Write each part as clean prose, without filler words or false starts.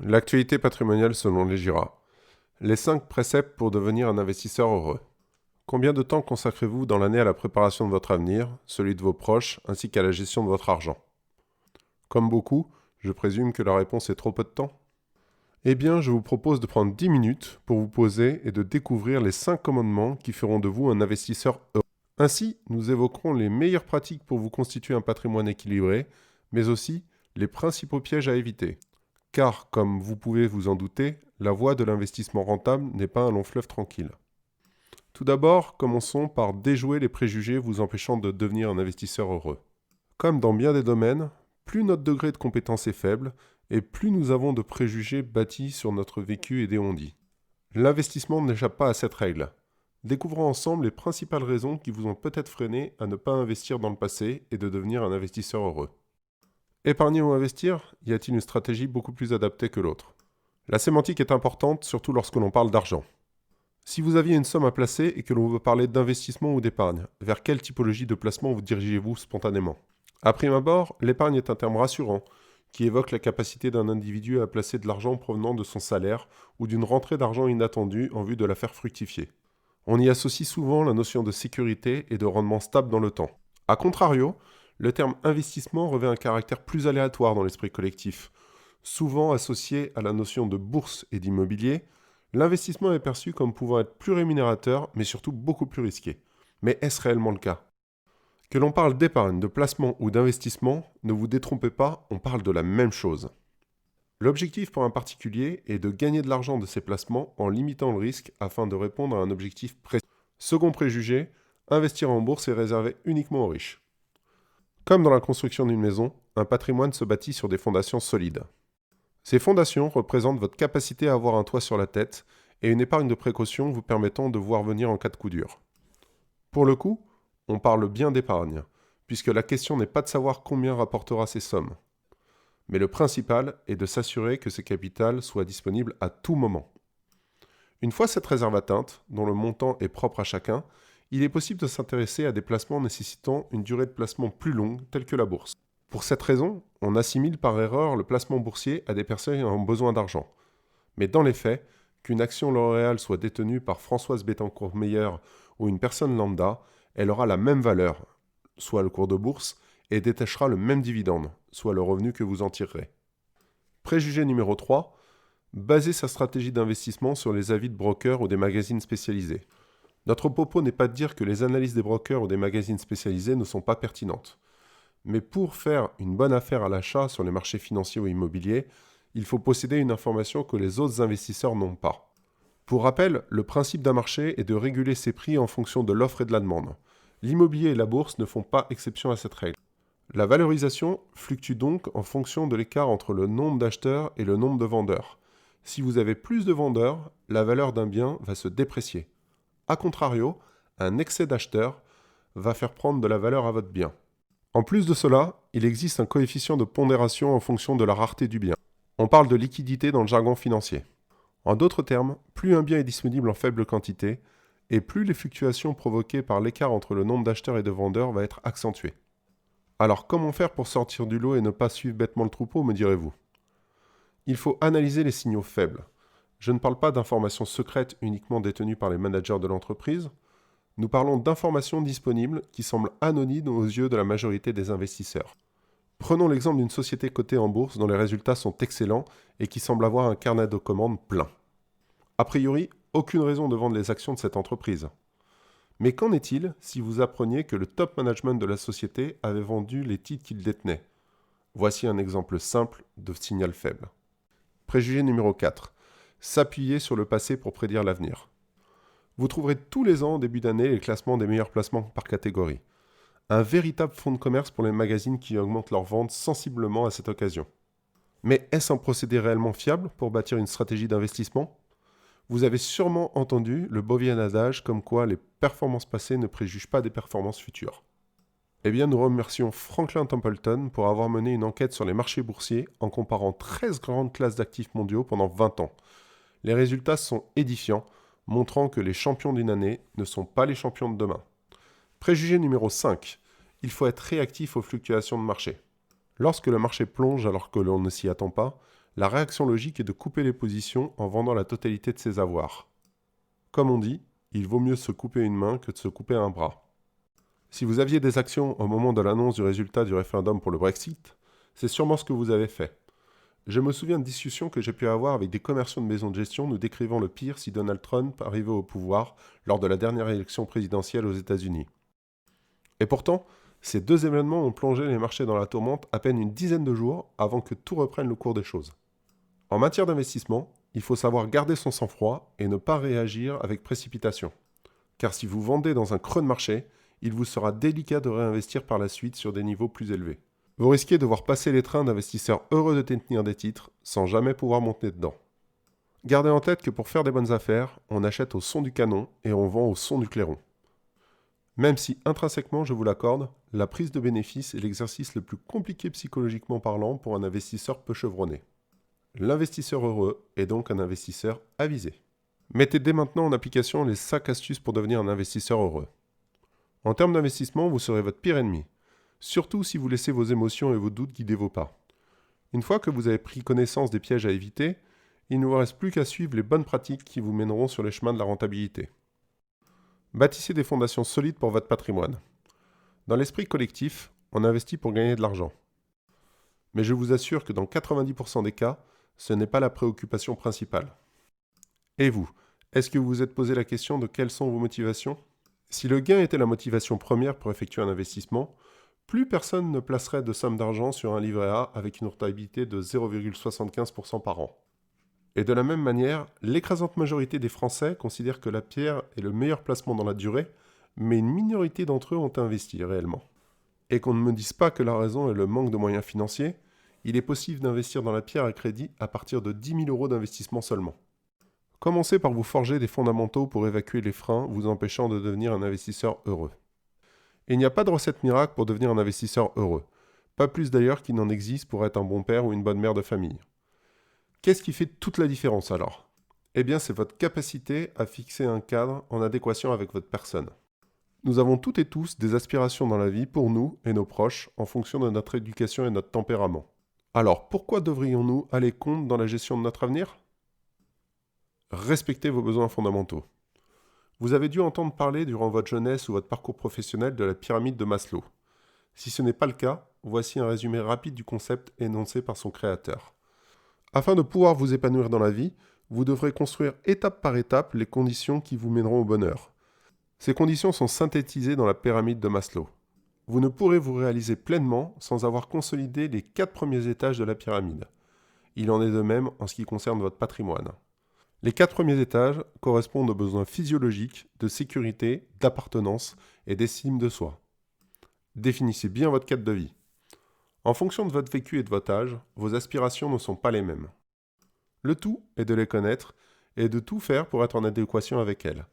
L'actualité patrimoniale selon les GIRA. Les 5 préceptes pour devenir un investisseur heureux. Combien de temps consacrez-vous dans l'année à la préparation de votre avenir, celui de vos proches, ainsi qu'à la gestion de votre argent? Comme beaucoup, je présume que la réponse est trop peu de temps. Eh bien, je vous propose de prendre 10 minutes pour vous poser et de découvrir les 5 commandements qui feront de vous un investisseur heureux. Ainsi, nous évoquerons les meilleures pratiques pour vous constituer un patrimoine équilibré, mais aussi les principaux pièges à éviter. Car, comme vous pouvez vous en douter, la voie de l'investissement rentable n'est pas un long fleuve tranquille. Tout d'abord, commençons par déjouer les préjugés vous empêchant de devenir un investisseur heureux. Comme dans bien des domaines, plus notre degré de compétence est faible, et plus nous avons de préjugés bâtis sur notre vécu et des on-dit. L'investissement n'échappe pas à cette règle. Découvrons ensemble les principales raisons qui vous ont peut-être freiné à ne pas investir dans le passé et de devenir un investisseur heureux. Épargner ou investir, y a-t-il une stratégie beaucoup plus adaptée que l'autre? La sémantique est importante, surtout lorsque l'on parle d'argent. Si vous aviez une somme à placer et que l'on veut parler d'investissement ou d'épargne, vers quelle typologie de placement vous dirigez-vous spontanément? À prime abord, l'épargne est un terme rassurant, qui évoque la capacité d'un individu à placer de l'argent provenant de son salaire ou d'une rentrée d'argent inattendue en vue de la faire fructifier. On y associe souvent la notion de sécurité et de rendement stable dans le temps. A contrario, le terme investissement revêt un caractère plus aléatoire dans l'esprit collectif. Souvent associé à la notion de bourse et d'immobilier, l'investissement est perçu comme pouvant être plus rémunérateur, mais surtout beaucoup plus risqué. Mais est-ce réellement le cas? Que l'on parle d'épargne, de placement ou d'investissement, ne vous détrompez pas, on parle de la même chose. L'objectif pour un particulier est de gagner de l'argent de ses placements en limitant le risque afin de répondre à un objectif précis. Second préjugé, investir en bourse est réservé uniquement aux riches. Comme dans la construction d'une maison, un patrimoine se bâtit sur des fondations solides. Ces fondations représentent votre capacité à avoir un toit sur la tête et une épargne de précaution vous permettant de voir venir en cas de coup dur. Pour le coup, on parle bien d'épargne, puisque la question n'est pas de savoir combien rapportera ces sommes. Mais le principal est de s'assurer que ce capital soit disponible à tout moment. Une fois cette réserve atteinte, dont le montant est propre à chacun, il est possible de s'intéresser à des placements nécessitant une durée de placement plus longue, telle que la bourse. Pour cette raison, on assimile par erreur le placement boursier à des personnes ayant besoin d'argent. Mais dans les faits, qu'une action L'Oréal soit détenue par Françoise Bettencourt-Meyer ou une personne lambda, elle aura la même valeur, soit le cours de bourse, et détachera le même dividende, soit le revenu que vous en tirerez. Préjugé numéro 3, baser sa stratégie d'investissement sur les avis de brokers ou des magazines spécialisés. Notre propos n'est pas de dire que les analyses des brokers ou des magazines spécialisés ne sont pas pertinentes. Mais pour faire une bonne affaire à l'achat sur les marchés financiers ou immobiliers, il faut posséder une information que les autres investisseurs n'ont pas. Pour rappel, le principe d'un marché est de réguler ses prix en fonction de l'offre et de la demande. L'immobilier et la bourse ne font pas exception à cette règle. La valorisation fluctue donc en fonction de l'écart entre le nombre d'acheteurs et le nombre de vendeurs. Si vous avez plus de vendeurs, la valeur d'un bien va se déprécier. A contrario, un excès d'acheteurs va faire prendre de la valeur à votre bien. En plus de cela, il existe un coefficient de pondération en fonction de la rareté du bien. On parle de liquidité dans le jargon financier. En d'autres termes, plus un bien est disponible en faible quantité, et plus les fluctuations provoquées par l'écart entre le nombre d'acheteurs et de vendeurs va être accentuées. Alors comment faire pour sortir du lot et ne pas suivre bêtement le troupeau, me direz-vous? Il faut analyser les signaux faibles. Je ne parle pas d'informations secrètes uniquement détenues par les managers de l'entreprise. Nous parlons d'informations disponibles qui semblent anonymes aux yeux de la majorité des investisseurs. Prenons l'exemple d'une société cotée en bourse dont les résultats sont excellents et qui semble avoir un carnet de commandes plein. A priori, aucune raison de vendre les actions de cette entreprise. Mais qu'en est-il si vous appreniez que le top management de la société avait vendu les titres qu'il détenait? Voici un exemple simple de signal faible. Préjugé numéro 4. S'appuyer sur le passé pour prédire l'avenir. Vous trouverez tous les ans, en début d'année, les classements des meilleurs placements par catégorie. Un véritable fonds de commerce pour les magazines qui augmentent leurs ventes sensiblement à cette occasion. Mais est-ce un procédé réellement fiable pour bâtir une stratégie d'investissement? Vous avez sûrement entendu le Bovian adage comme quoi les performances passées ne préjugent pas des performances futures. Eh bien, nous remercions Franklin Templeton pour avoir mené une enquête sur les marchés boursiers en comparant 13 grandes classes d'actifs mondiaux pendant 20 ans. Les résultats sont édifiants, montrant que les champions d'une année ne sont pas les champions de demain. Préjugé numéro 5. Il faut être réactif aux fluctuations de marché. Lorsque le marché plonge alors que l'on ne s'y attend pas, la réaction logique est de couper les positions en vendant la totalité de ses avoirs. Comme on dit, il vaut mieux se couper une main que de se couper un bras. Si vous aviez des actions au moment de l'annonce du résultat du référendum pour le Brexit, c'est sûrement ce que vous avez fait. Je me souviens de discussions que j'ai pu avoir avec des commerciaux de maisons de gestion nous décrivant le pire si Donald Trump arrivait au pouvoir lors de la dernière élection présidentielle aux États-Unis. Et pourtant, ces deux événements ont plongé les marchés dans la tourmente à peine une dizaine de jours avant que tout reprenne le cours des choses. En matière d'investissement, il faut savoir garder son sang-froid et ne pas réagir avec précipitation. Car si vous vendez dans un creux de marché, il vous sera délicat de réinvestir par la suite sur des niveaux plus élevés. Vous risquez de voir passer les trains d'investisseurs heureux de détenir des titres sans jamais pouvoir monter dedans. Gardez en tête que pour faire des bonnes affaires, on achète au son du canon et on vend au son du clairon. Même si intrinsèquement, je vous l'accorde, la prise de bénéfice est l'exercice le plus compliqué psychologiquement parlant pour un investisseur peu chevronné. L'investisseur heureux est donc un investisseur avisé. Mettez dès maintenant en application les 5 astuces pour devenir un investisseur heureux. En termes d'investissement, vous serez votre pire ennemi. Surtout si vous laissez vos émotions et vos doutes guider vos pas. Une fois que vous avez pris connaissance des pièges à éviter, il ne vous reste plus qu'à suivre les bonnes pratiques qui vous mèneront sur les chemins de la rentabilité. Bâtissez des fondations solides pour votre patrimoine. Dans l'esprit collectif, on investit pour gagner de l'argent. Mais je vous assure que dans 90% des cas, ce n'est pas la préoccupation principale. Et vous, est-ce que vous vous êtes posé la question de quelles sont vos motivations ? Si le gain était la motivation première pour effectuer un investissement, plus personne ne placerait de somme d'argent sur un livret A avec une rentabilité de 0,75% par an. Et de la même manière, l'écrasante majorité des Français considèrent que la pierre est le meilleur placement dans la durée, mais une minorité d'entre eux ont investi réellement. Et qu'on ne me dise pas que la raison est le manque de moyens financiers, il est possible d'investir dans la pierre à crédit à partir de 10 000 € d'investissement seulement. Commencez par vous forger des fondamentaux pour évacuer les freins vous empêchant de devenir un investisseur heureux. Et il n'y a pas de recette miracle pour devenir un investisseur heureux. Pas plus d'ailleurs qu'il n'en existe pour être un bon père ou une bonne mère de famille. Qu'est-ce qui fait toute la différence alors ? Eh bien, c'est votre capacité à fixer un cadre en adéquation avec votre personne. Nous avons toutes et tous des aspirations dans la vie pour nous et nos proches en fonction de notre éducation et notre tempérament. Alors, pourquoi devrions-nous aller contre dans la gestion de notre avenir ? Respectez vos besoins fondamentaux. Vous avez dû entendre parler durant votre jeunesse ou votre parcours professionnel de la pyramide de Maslow. Si ce n'est pas le cas, voici un résumé rapide du concept énoncé par son créateur. Afin de pouvoir vous épanouir dans la vie, vous devrez construire étape par étape les conditions qui vous mèneront au bonheur. Ces conditions sont synthétisées dans la pyramide de Maslow. Vous ne pourrez vous réaliser pleinement sans avoir consolidé les 4 premiers étages de la pyramide. Il en est de même en ce qui concerne votre patrimoine. Les 4 premiers étages correspondent aux besoins physiologiques, de sécurité, d'appartenance et d'estime de soi. Définissez bien votre cadre de vie. En fonction de votre vécu et de votre âge, vos aspirations ne sont pas les mêmes. Le tout est de les connaître et de tout faire pour être en adéquation avec elles.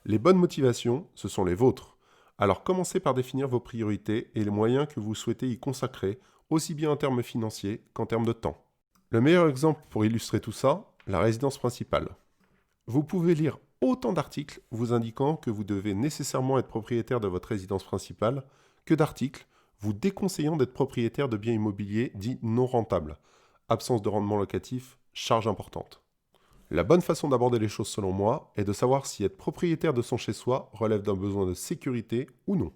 Les bonnes motivations, ce sont les vôtres. Alors commencez par définir vos priorités et les moyens que vous souhaitez y consacrer, aussi bien en termes financiers qu'en termes de temps. Le meilleur exemple pour illustrer tout ça, la résidence principale. Vous pouvez lire autant d'articles vous indiquant que vous devez nécessairement être propriétaire de votre résidence principale que d'articles vous déconseillant d'être propriétaire de biens immobiliers dits non rentables. Absence de rendement locatif, charge importante. La bonne façon d'aborder les choses selon moi est de savoir si être propriétaire de son chez-soi relève d'un besoin de sécurité ou non.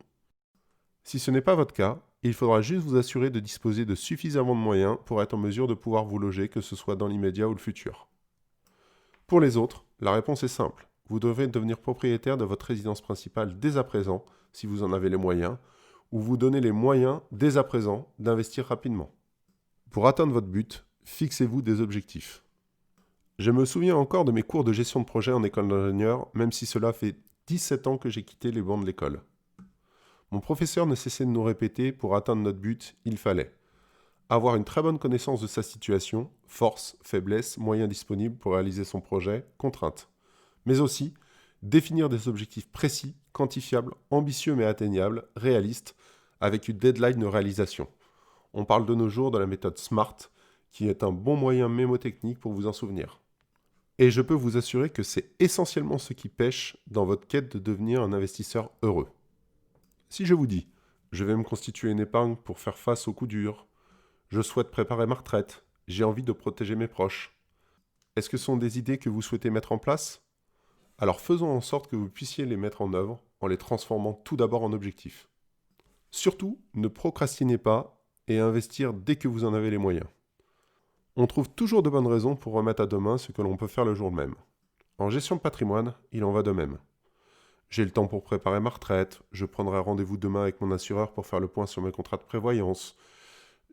Si ce n'est pas votre cas, il faudra juste vous assurer de disposer de suffisamment de moyens pour être en mesure de pouvoir vous loger, que ce soit dans l'immédiat ou le futur. Pour les autres, la réponse est simple. Vous devrez devenir propriétaire de votre résidence principale dès à présent, si vous en avez les moyens, ou vous donner les moyens dès à présent d'investir rapidement. Pour atteindre votre but, fixez-vous des objectifs. Je me souviens encore de mes cours de gestion de projet en école d'ingénieur, même si cela fait 17 ans que j'ai quitté les bancs de l'école. Mon professeur ne cessait de nous répéter, pour atteindre notre but, il fallait avoir une très bonne connaissance de sa situation, forces, faiblesses, moyens disponibles pour réaliser son projet, contraintes. Mais aussi, définir des objectifs précis, quantifiables, ambitieux mais atteignables, réalistes, avec une deadline de réalisation. On parle de nos jours de la méthode SMART, qui est un bon moyen mémotechnique pour vous en souvenir. Et je peux vous assurer que c'est essentiellement ce qui pêche dans votre quête de devenir un investisseur heureux. Si je vous dis « je vais me constituer une épargne pour faire face aux coups durs », « je souhaite préparer ma retraite », J'ai envie de protéger mes proches. Est-ce que ce sont des idées que vous souhaitez mettre en place? Alors faisons en sorte que vous puissiez les mettre en œuvre en les transformant tout d'abord en objectifs. Surtout, ne procrastinez pas et investir dès que vous en avez les moyens. On trouve toujours de bonnes raisons pour remettre à demain ce que l'on peut faire le jour même. En gestion de patrimoine, il en va de même. J'ai le temps pour préparer ma retraite, je prendrai rendez-vous demain avec mon assureur pour faire le point sur mes contrats de prévoyance.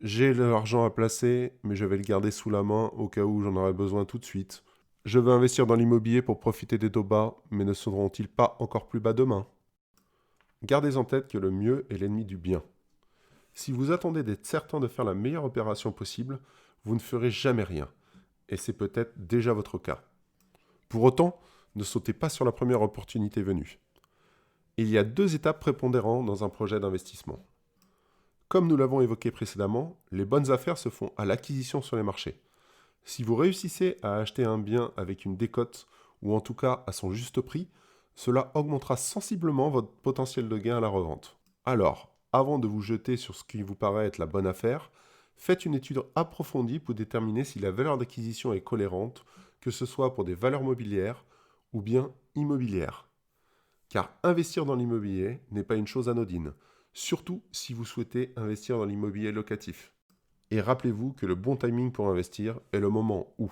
J'ai de l'argent à placer, mais je vais le garder sous la main au cas où j'en aurai besoin tout de suite. Je veux investir dans l'immobilier pour profiter des taux bas, mais ne seront-ils pas encore plus bas demain? Gardez en tête que le mieux est l'ennemi du bien. Si vous attendez d'être certain de faire la meilleure opération possible, vous ne ferez jamais rien, et c'est peut-être déjà votre cas. Pour autant, ne sautez pas sur la première opportunité venue. Il y a 2 étapes prépondérantes dans un projet d'investissement. Comme nous l'avons évoqué précédemment, les bonnes affaires se font à l'acquisition sur les marchés. Si vous réussissez à acheter un bien avec une décote, ou en tout cas à son juste prix, cela augmentera sensiblement votre potentiel de gain à la revente. Alors, avant de vous jeter sur ce qui vous paraît être la bonne affaire, faites une étude approfondie pour déterminer si la valeur d'acquisition est cohérente, que ce soit pour des valeurs mobilières ou bien immobilières. Car investir dans l'immobilier n'est pas une chose anodine, surtout si vous souhaitez investir dans l'immobilier locatif. Et rappelez-vous que le bon timing pour investir est le moment où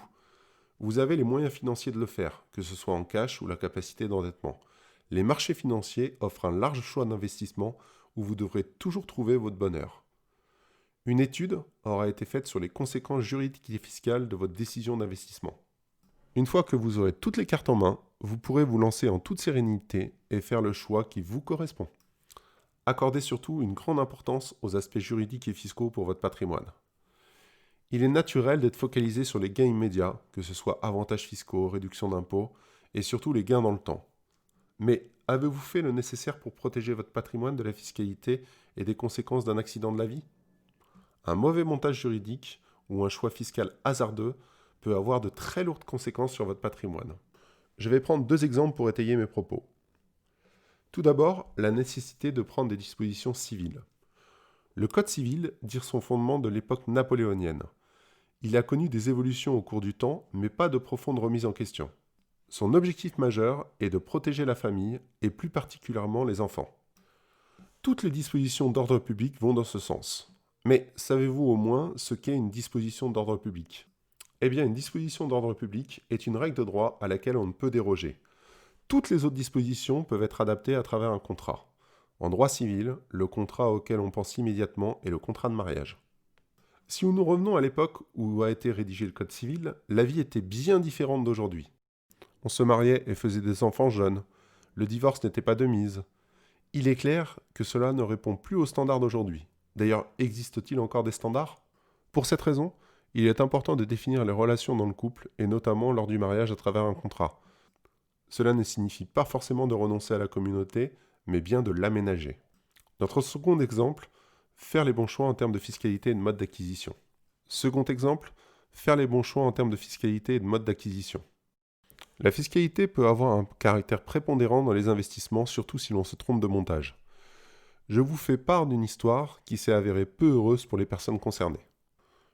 vous avez les moyens financiers de le faire, que ce soit en cash ou la capacité d'endettement. Les marchés financiers offrent un large choix d'investissement où vous devrez toujours trouver votre bonheur. Une étude aura été faite sur les conséquences juridiques et fiscales de votre décision d'investissement. Une fois que vous aurez toutes les cartes en main, vous pourrez vous lancer en toute sérénité et faire le choix qui vous correspond. Accordez surtout une grande importance aux aspects juridiques et fiscaux pour votre patrimoine. Il est naturel d'être focalisé sur les gains immédiats, que ce soit avantages fiscaux, réduction d'impôts, et surtout les gains dans le temps. Mais avez-vous fait le nécessaire pour protéger votre patrimoine de la fiscalité et des conséquences d'un accident de la vie? Un mauvais montage juridique ou un choix fiscal hasardeux peut avoir de très lourdes conséquences sur votre patrimoine. Je vais prendre 2 exemples pour étayer mes propos. Tout d'abord, la nécessité de prendre des dispositions civiles. Le Code civil tire son fondement de l'époque napoléonienne. Il a connu des évolutions au cours du temps, mais pas de profonde remise en question. Son objectif majeur est de protéger la famille, et plus particulièrement les enfants. Toutes les dispositions d'ordre public vont dans ce sens. Mais savez-vous au moins ce qu'est une disposition d'ordre public? Eh bien, une disposition d'ordre public est une règle de droit à laquelle on ne peut déroger. Toutes les autres dispositions peuvent être adaptées à travers un contrat. En droit civil, le contrat auquel on pense immédiatement est le contrat de mariage. Si nous revenons à l'époque où a été rédigé le Code civil, la vie était bien différente d'aujourd'hui. On se mariait et faisait des enfants jeunes. Le divorce n'était pas de mise. Il est clair que cela ne répond plus aux standards d'aujourd'hui. D'ailleurs, existe-t-il encore des standards? Pour cette raison, il est important de définir les relations dans le couple et notamment lors du mariage à travers un contrat. Cela ne signifie pas forcément de renoncer à la communauté, mais bien de l'aménager. Notre second exemple, faire les bons choix en termes de fiscalité et de mode d'acquisition. Second exemple, faire les bons choix en termes de fiscalité et de mode d'acquisition. La fiscalité peut avoir un caractère prépondérant dans les investissements, surtout si l'on se trompe de montage. Je vous fais part d'une histoire qui s'est avérée peu heureuse pour les personnes concernées.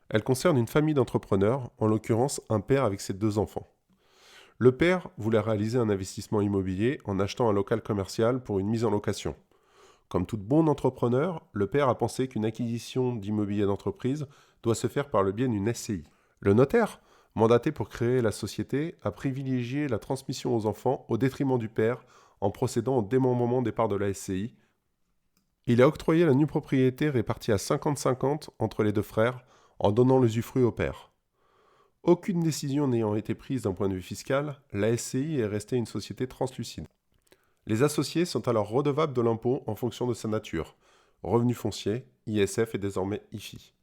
Elle concerne une famille d'entrepreneurs, en l'occurrence un père avec ses 2 enfants. Le père voulait réaliser un investissement immobilier en achetant un local commercial pour une mise en location. Comme tout bon entrepreneur, le père a pensé qu'une acquisition d'immobilier d'entreprise doit se faire par le biais d'une SCI. Le notaire, mandaté pour créer la société, a privilégié la transmission aux enfants au détriment du père en procédant au démembrement des parts de la SCI. Il a octroyé la nue propriété répartie à 50-50 entre les 2 frères en donnant l'usufruit au père. Aucune décision n'ayant été prise d'un point de vue fiscal, la SCI est restée une société translucide. Les associés sont alors redevables de l'impôt en fonction de sa nature. Revenu foncier, ISF et désormais IFI.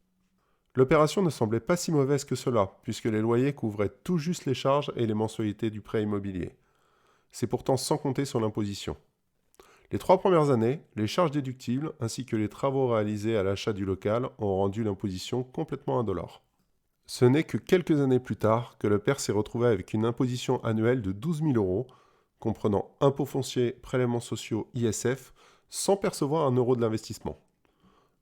L'opération ne semblait pas si mauvaise que cela, puisque les loyers couvraient tout juste les charges et les mensualités du prêt immobilier. C'est pourtant sans compter sur l'imposition. Les 3 premières années, les charges déductibles ainsi que les travaux réalisés à l'achat du local ont rendu l'imposition complètement indolore. Ce n'est que quelques années plus tard que le père s'est retrouvé avec une imposition annuelle de 12 000 €, comprenant impôts fonciers, prélèvements sociaux, ISF, sans percevoir un euro de l'investissement.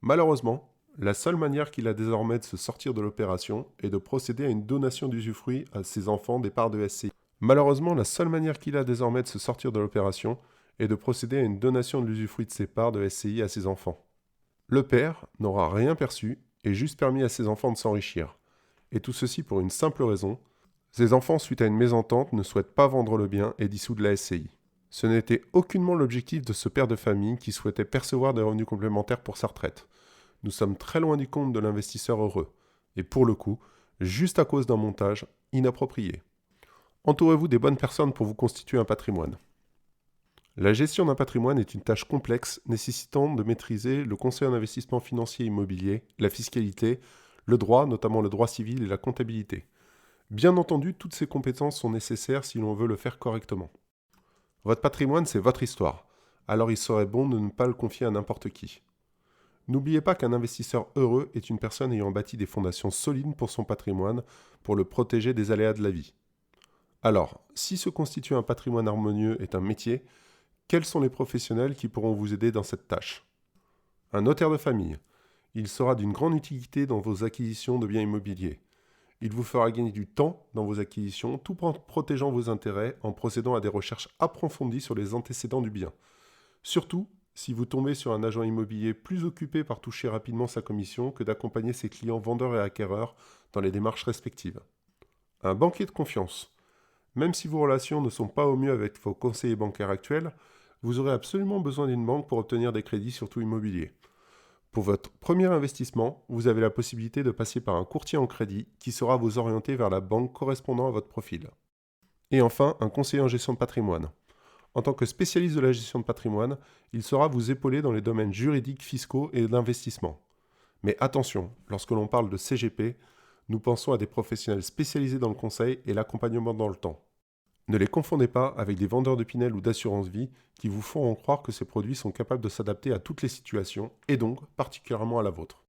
Malheureusement, La seule manière qu'il a désormais de se sortir de l'opération est de procéder à une donation d'usufruit à ses enfants des parts de SCI. Malheureusement, la seule manière qu'il a désormais de se sortir de l'opération est de procéder à une donation de l'usufruit de ses parts de SCI à ses enfants. Le père n'aura rien perçu et juste permis à ses enfants de s'enrichir. Et tout ceci pour une simple raison. Ses enfants, suite à une mésentente, ne souhaitent pas vendre le bien et dissoudre la SCI. Ce n'était aucunement l'objectif de ce père de famille qui souhaitait percevoir des revenus complémentaires pour sa retraite. Nous sommes très loin du compte de l'investisseur heureux. Et pour le coup, juste à cause d'un montage inapproprié. Entourez-vous des bonnes personnes pour vous constituer un patrimoine. La gestion d'un patrimoine est une tâche complexe nécessitant de maîtriser le conseil en investissement financier immobilier, la fiscalité, le droit, notamment le droit civil et la comptabilité. Bien entendu, toutes ces compétences sont nécessaires si l'on veut le faire correctement. Votre patrimoine, c'est votre histoire, alors il serait bon de ne pas le confier à n'importe qui. N'oubliez pas qu'un investisseur heureux est une personne ayant bâti des fondations solides pour son patrimoine pour le protéger des aléas de la vie. Alors, si se constituer un patrimoine harmonieux est un métier, quels sont les professionnels qui pourront vous aider dans cette tâche? Un notaire de famille. Il sera d'une grande utilité dans vos acquisitions de biens immobiliers. Il vous fera gagner du temps dans vos acquisitions tout en protégeant vos intérêts en procédant à des recherches approfondies sur les antécédents du bien. Surtout, si vous tombez sur un agent immobilier plus occupé par toucher rapidement sa commission que d'accompagner ses clients vendeurs et acquéreurs dans les démarches respectives. Un banquier de confiance. Même si vos relations ne sont pas au mieux avec vos conseillers bancaires actuels, vous aurez absolument besoin d'une banque pour obtenir des crédits, surtout immobiliers. Pour votre premier investissement, vous avez la possibilité de passer par un courtier en crédit qui saura vous orienter vers la banque correspondant à votre profil. Et enfin, un conseiller en gestion de patrimoine. En tant que spécialiste de la gestion de patrimoine, il saura vous épauler dans les domaines juridiques, fiscaux et d'investissement. Mais attention, lorsque l'on parle de CGP, nous pensons à des professionnels spécialisés dans le conseil et l'accompagnement dans le temps. Ne les confondez pas avec des vendeurs de Pinel ou d'assurance vie qui vous feront croire que ces produits sont capables de s'adapter à toutes les situations et donc particulièrement à la vôtre.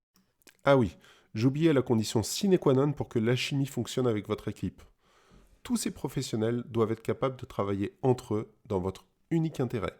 Ah oui, j'oubliais la condition sine qua non pour que l'alchimie fonctionne avec votre équipe. Tous ces professionnels doivent être capables de travailler entre eux dans votre unique intérêt.